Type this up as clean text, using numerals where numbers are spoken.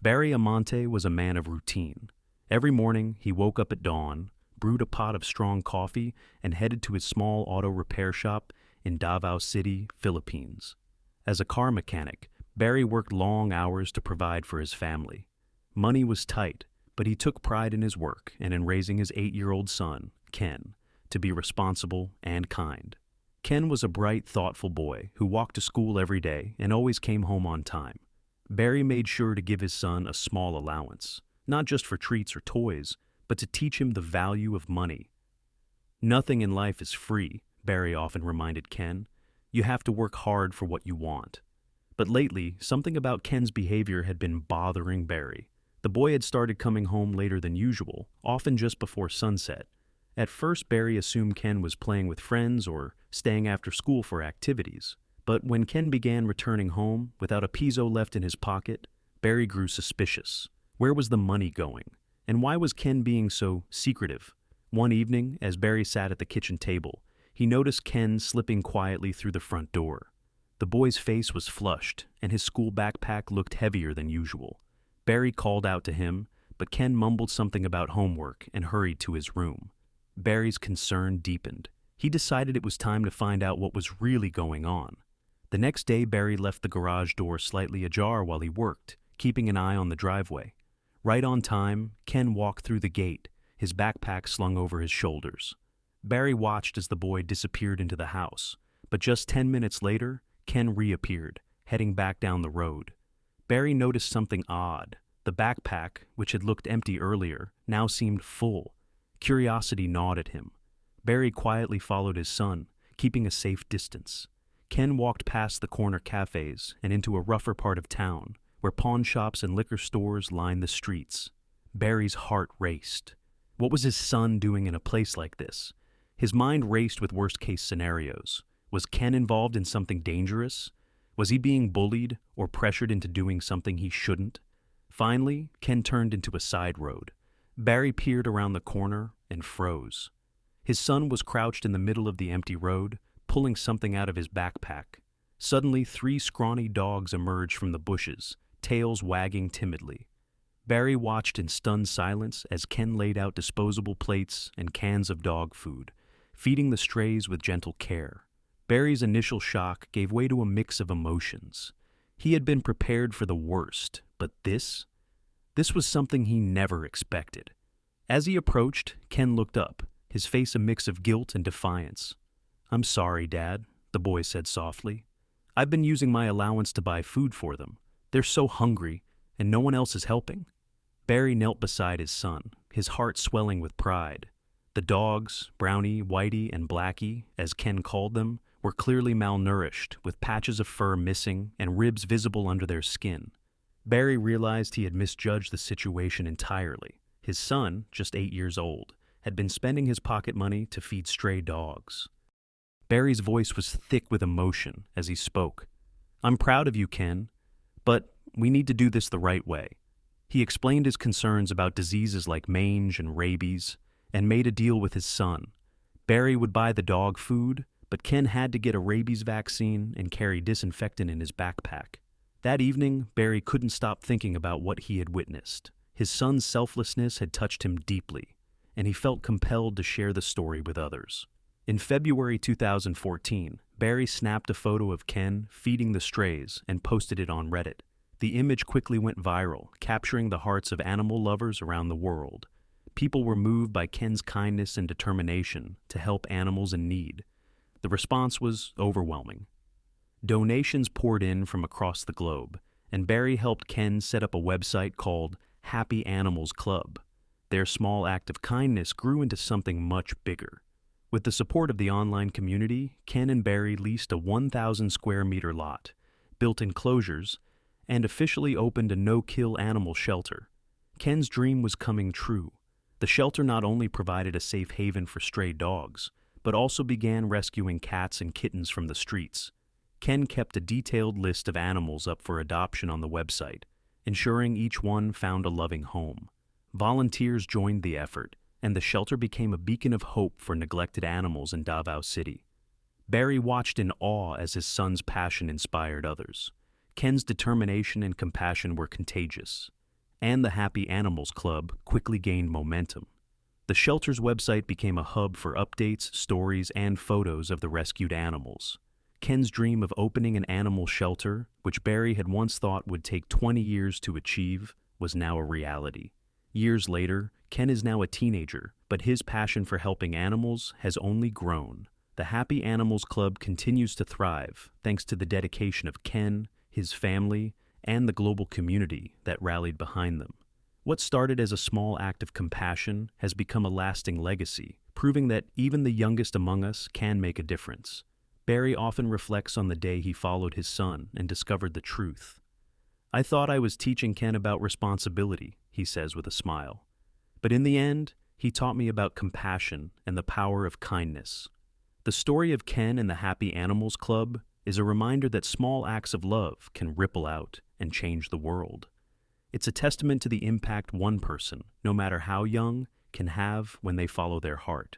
Barry Amante was a man of routine. Every morning, he woke up at dawn, brewed a pot of strong coffee, and headed to his small auto repair shop in Davao City, Philippines. As a car mechanic, Barry worked long hours to provide for his family. Money was tight, but he took pride in his work and in raising his 8-year-old son, Ken, to be responsible and kind. Ken was a bright, thoughtful boy who walked to school every day and always came home on time. Barry made sure to give his son a small allowance, not just for treats or toys, but to teach him the value of money. "Nothing in life is free," Barry often reminded Ken. "You have to work hard for what you want." But lately, something about Ken's behavior had been bothering Barry. The boy had started coming home later than usual, often just before sunset. At first, Barry assumed Ken was playing with friends or staying after school for activities. But when Ken began returning home without a peso left in his pocket, Barry grew suspicious. Where was the money going? And why was Ken being so secretive? One evening, as Barry sat at the kitchen table, he noticed Ken slipping quietly through the front door. The boy's face was flushed, and his school backpack looked heavier than usual. Barry called out to him, but Ken mumbled something about homework and hurried to his room. Barry's concern deepened. He decided it was time to find out what was really going on. The next day, Barry left the garage door slightly ajar while he worked, keeping an eye on the driveway. Right on time, Ken walked through the gate, his backpack slung over his shoulders. Barry watched as the boy disappeared into the house, but just 10 minutes later, Ken reappeared, heading back down the road. Barry noticed something odd. The backpack, which had looked empty earlier, now seemed full. Curiosity gnawed at him. Barry quietly followed his son, keeping a safe distance. Ken walked past the corner cafes and into a rougher part of town, where pawn shops and liquor stores lined the streets. Barry's heart raced. What was his son doing in a place like this? His mind raced with worst-case scenarios. Was Ken involved in something dangerous? Was he being bullied or pressured into doing something he shouldn't? Finally, Ken turned into a side road. Barry peered around the corner and froze. His son was crouched in the middle of the empty road, pulling something out of his backpack. Suddenly, 3 scrawny dogs emerged from the bushes, tails wagging timidly. Barry watched in stunned silence as Ken laid out disposable plates and cans of dog food, feeding the strays with gentle care. Barry's initial shock gave way to a mix of emotions. He had been prepared for the worst, but this was something he never expected. As he approached, Ken looked up, his face a mix of guilt and defiance. "I'm sorry, Dad," the boy said softly. "I've been using my allowance to buy food for them. They're so hungry, and no one else is helping." Barry knelt beside his son, his heart swelling with pride. The dogs, Brownie, Whitey, and Blackie, as Ken called them, were clearly malnourished, with patches of fur missing and ribs visible under their skin. Barry realized he had misjudged the situation entirely. His son, just 8 years old, had been spending his pocket money to feed stray dogs. Barry's voice was thick with emotion as he spoke. "I'm proud of you, Ken, but we need to do this the right way." He explained his concerns about diseases like mange and rabies and made a deal with his son. Barry would buy the dog food, but Ken had to get a rabies vaccine and carry disinfectant in his backpack. That evening, Barry couldn't stop thinking about what he had witnessed. His son's selflessness had touched him deeply, and he felt compelled to share the story with others. In February 2014, Barry snapped a photo of Ken feeding the strays and posted it on Reddit. The image quickly went viral, capturing the hearts of animal lovers around the world. People were moved by Ken's kindness and determination to help animals in need. The response was overwhelming. Donations poured in from across the globe, and Barry helped Ken set up a website called Happy Animals Club. Their small act of kindness grew into something much bigger. With the support of the online community, Ken and Barry leased a 1,000 square meter lot, built enclosures, and officially opened a no-kill animal shelter. Ken's dream was coming true. The shelter not only provided a safe haven for stray dogs, but also began rescuing cats and kittens from the streets. Ken kept a detailed list of animals up for adoption on the website, ensuring each one found a loving home. Volunteers joined the effort, and the shelter became a beacon of hope for neglected animals in Davao City. Barry watched in awe as his son's passion inspired others. Ken's determination and compassion were contagious. and the Happy Animals Club quickly gained momentum. The shelter's website became a hub for updates, stories, and photos of the rescued animals. Ken's dream of opening an animal shelter, which Barry had once thought would take 20 years to achieve, was now a reality. Years later, Ken is now a teenager, but his passion for helping animals has only grown. The Happy Animals Club continues to thrive thanks to the dedication of Ken, his family, and the global community that rallied behind them. What started as a small act of compassion has become a lasting legacy, proving that even the youngest among us can make a difference. Barry often reflects on the day he followed his son and discovered the truth. "I thought I was teaching Ken about responsibility," he says with a smile. "But in the end, he taught me about compassion and the power of kindness." The story of Ken and the Happy Animals Club is a reminder that small acts of love can ripple out and change the world. It's a testament to the impact one person, no matter how young, can have when they follow their heart.